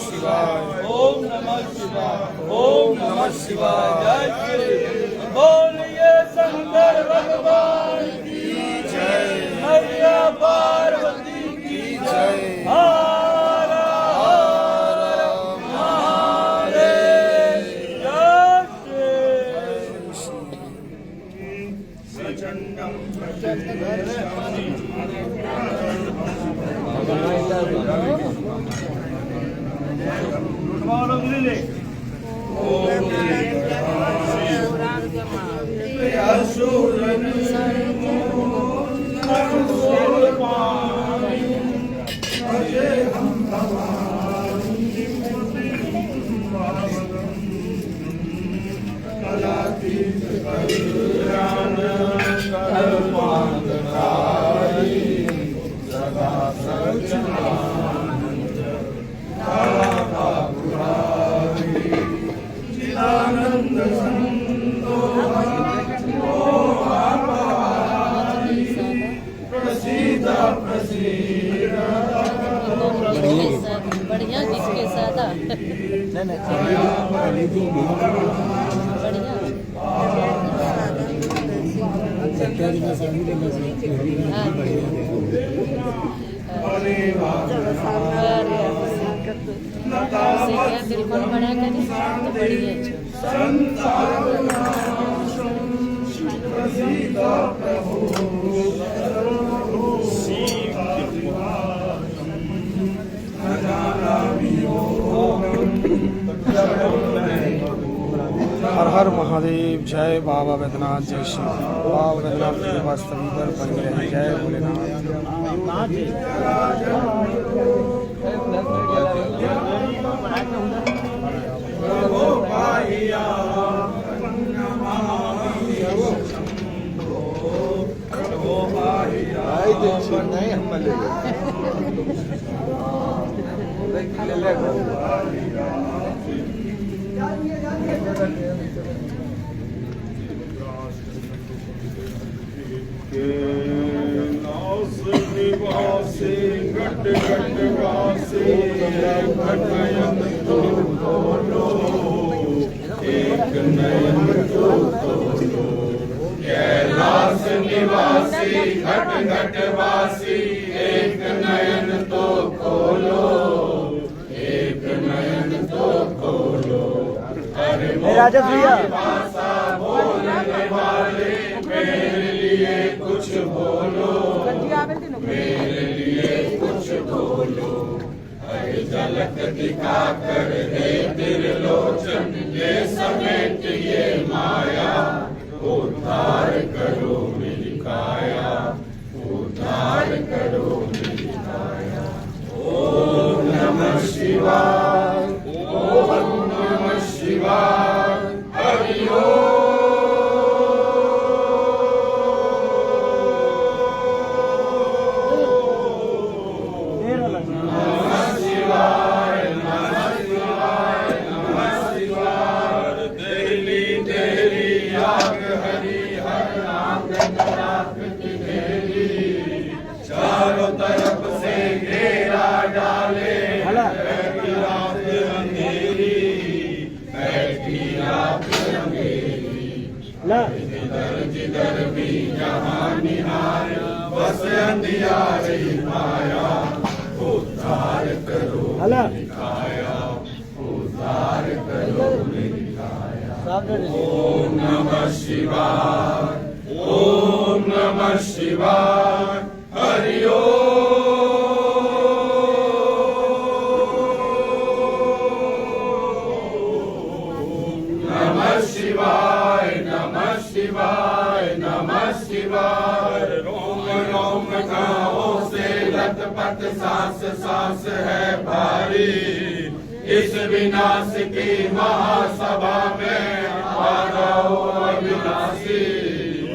शिवाय। ओम नमः शिवाय। ओम नमः शिवाय। जय श्री बोलिए शंकर भगवान की जय। मैया पार्वती की जय। हर हर महादेव। जय श्री प्रचंडम बढ़िया जिसके साथ बिल्कुल बड़ा करें तो बढ़िया हर हर महादेव। जय बाबा वैद्यनाथ। जय श्री बाबा वैद्यनाथ की वास्तवी पर बनी रही। जय भोलेनाथ। निवासे घट घट वासे घट नयन तो खोलो एक नयन तो खोलो। कैलाश निवासी घट घट वासी एक नयन तो खोलो एक नयन तो खोलो। अरे भाषा बोलने वाले मेरे लिए कुछ बोलो मेरे लिए कुछ बोलो। अरे झलक दिखा कर हे त्रिलोचन ये समेट ये माया उद्धार करो मेरी काया उद्धार करो मेरी काया। ओम नमः शिवाय। ओम नमः शिवाय। हरि ओम। चारों तरफ से घेरा डाले बैठी रात अंधेरी बैठी रात अंधेरी। जिधर जिधर भी जहाँ निहार बस अंधियारी माया उद्धार करो मेरी काया उद्धार करो मेरी काया। ओम नमः शिवाय। ओम नमः शिवाय। हरि ओम। नमः शिवाय नमः शिवाय नमः शिवाय। रोम रोम गाँवों से लथपथ सांस सांस है भारी इस विनाश की महासभा में आ जाओ अविनाशी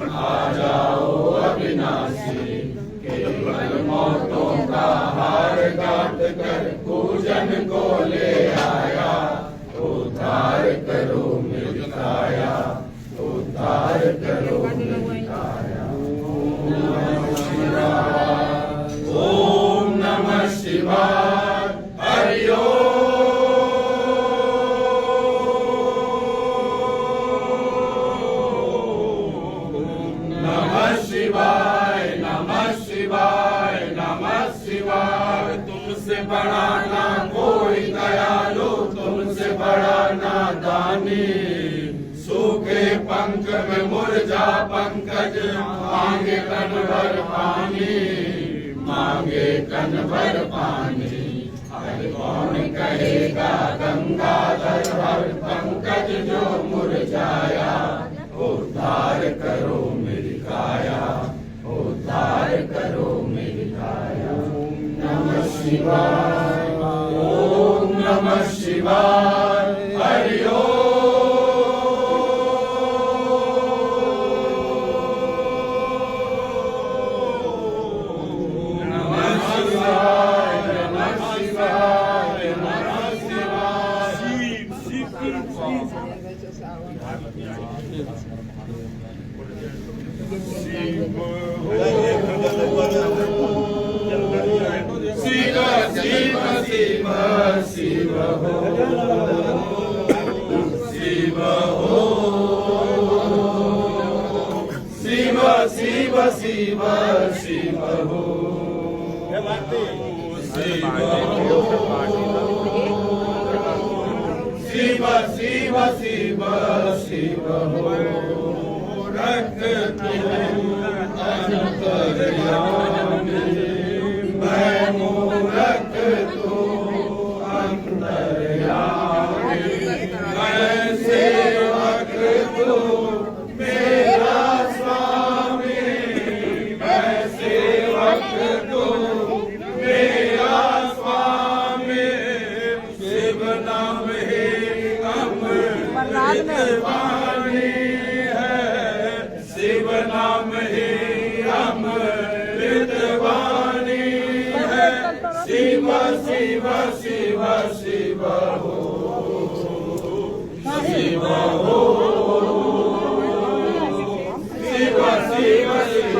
आ जाओ अविनाशी। केवल मौतों का हार गांठ कर पूजन को ले आया उद्धार करो मेरी काया उद्धार करो मेरी काया। ओम नमः शिवाय। हरि ओम। पंकज मांगे कन भर पानी, मांगे कन भर पानी। हर कौन कहेगा गंगाधर हर पंकज जो मुरझाया, उद्धार करो मेरी काया, उद्धार करो मेरी काया। ओम नमः शिवाय, ओम नमः शिवाय, हरि ओम। शिव हो, शिव हो, शिव शिव शिव शिव हो, शिव शिव शिव शिव हो। रख तू अंतर्यामी, मैं मूरख तू अंतर्यामी, मैं सेवक तू मेरा स्वामी, मैं सेवक तू मेरा स्वामी। शिव नाम ही अमृत वाणी है, शिव नाम ही अमृत वाणी है। शिव शिव शिव शिव हो, शिव हो, शिव शिव शिव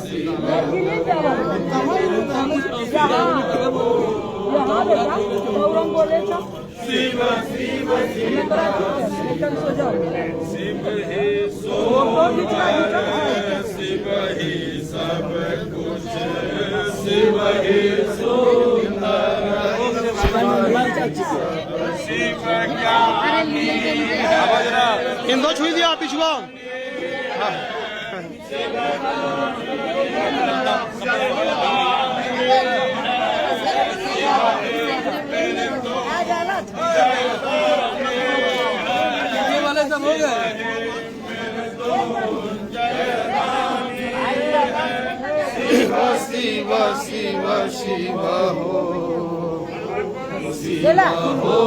शिव शिव शिव शिव शिव ही सोम है, शिव ही सब कुछ, शिव ही सुंदर, शिव ज्ञानी है। इन दो छुई दिया पिछुआ। वाले सब हो गए। शिव शिव शिव शिव हो, शिव हो,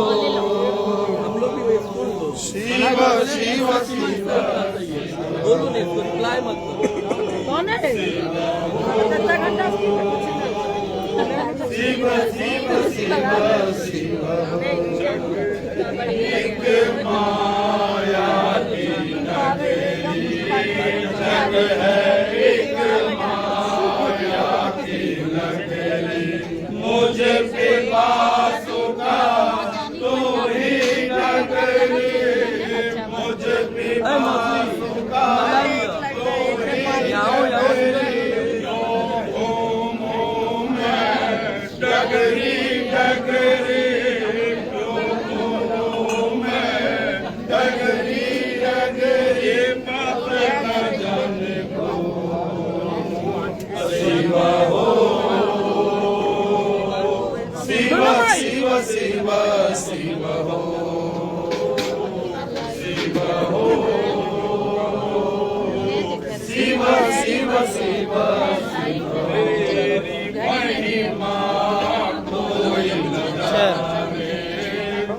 शिव शिव शिव। बोलो नहीं, रिप्लाई मत करो। कौन है? शिव शिव शिव शिव एक माया की नगरी, जग है एक माया की नगरी। मुझे पिपासु का तू ही नगरी, मुझे पिपासु का तू ही नगरी। ओम ओम है डगरी डगरी, डगरी डगरी पाप न जाने को। शिव हो, शिव शिव शिव शिव हो, शिव हो, शिव शिव शिव शिव। तेरी महिमा कोई न जाने,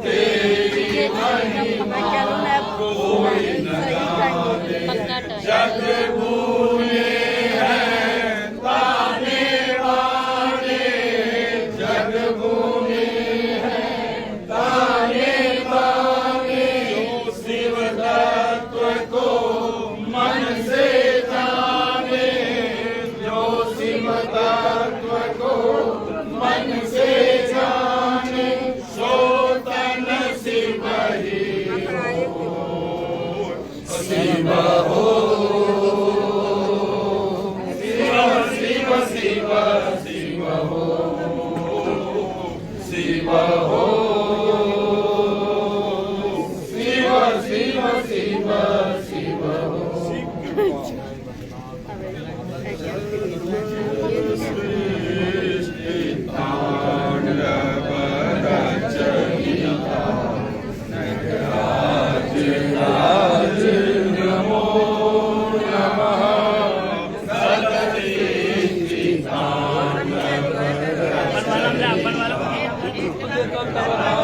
तेरी महिमा कोई न जाने। जग भूले हैं ताने बाने, जग भूले हैं ताने बाने। जो शिव तत्व को मन से जाने, जो शिव तत्व को मन से जाने, सो तन शिव ही हो, देतो तब नाम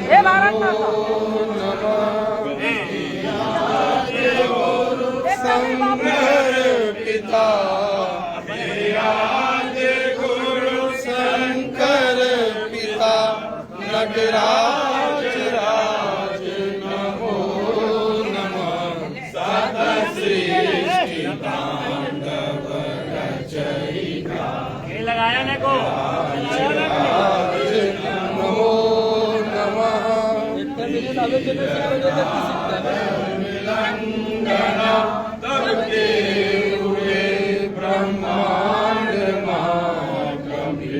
हे भारत माता शंकर पिता गुरु शंकर पिता नटराज राज नमो नमः सत सृष्टि तांडव रचयिता लगाया ने को नमो नमः करते हुए ब्रह्मांड महागंभीर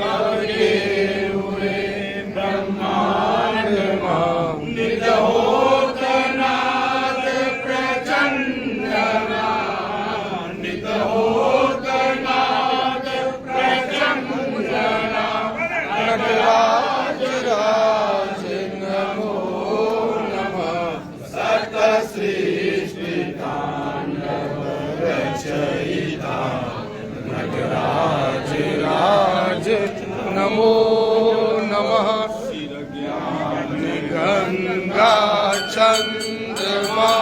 करते हुए ब्रह्मांड नितहोतनाद प्रचंड नितहोतनाद प्रचंड नटराज राज नमो नमः सत सृष्टि तांडव रचयिता नटराज राज नमो नमः ज्ञान गंगा चंद्रमा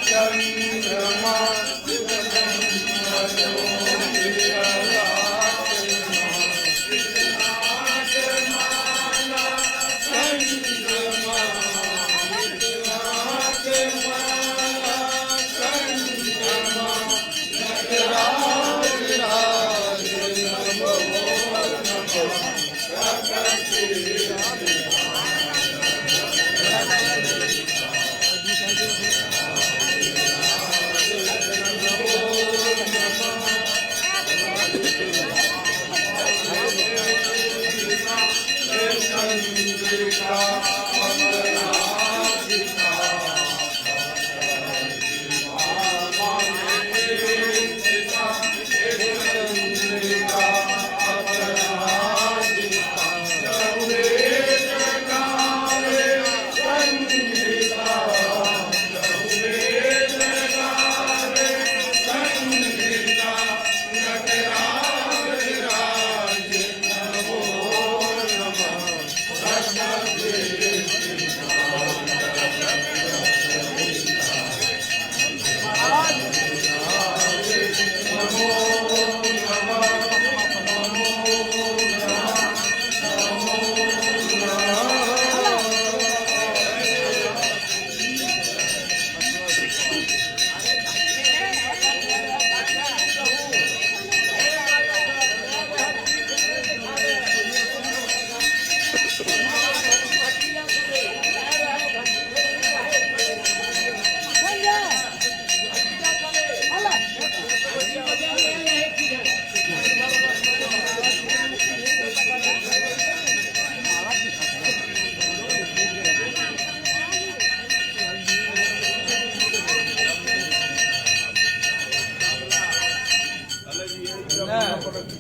चंद्रमा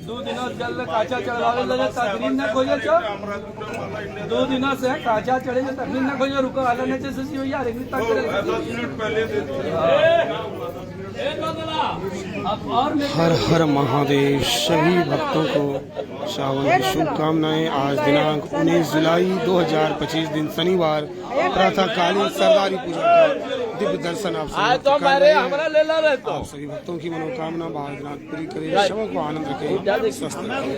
दो दिनों जल काचा चढ़ावे लगे तकरीर न खोजे छो 2 दिनों से काचा चढ़े जो तकरीर न खोजे रुको वाला ने जैसे सी यार इतनी तक 10 मिनट पहले दे और हर हर महादेव। सभी भक्तों को सावन की शुभकामनाएं। आज दिनांक 19 जुलाई 2025 दिन शनिवार प्रातःकालीन सरदारी पूजा का दिव्य दर्शन आप सभी आप सभी भक्तों की मनोकामना भावनाथ पूरी करे, सबको आनंद रखे, स्वस्थ रखे।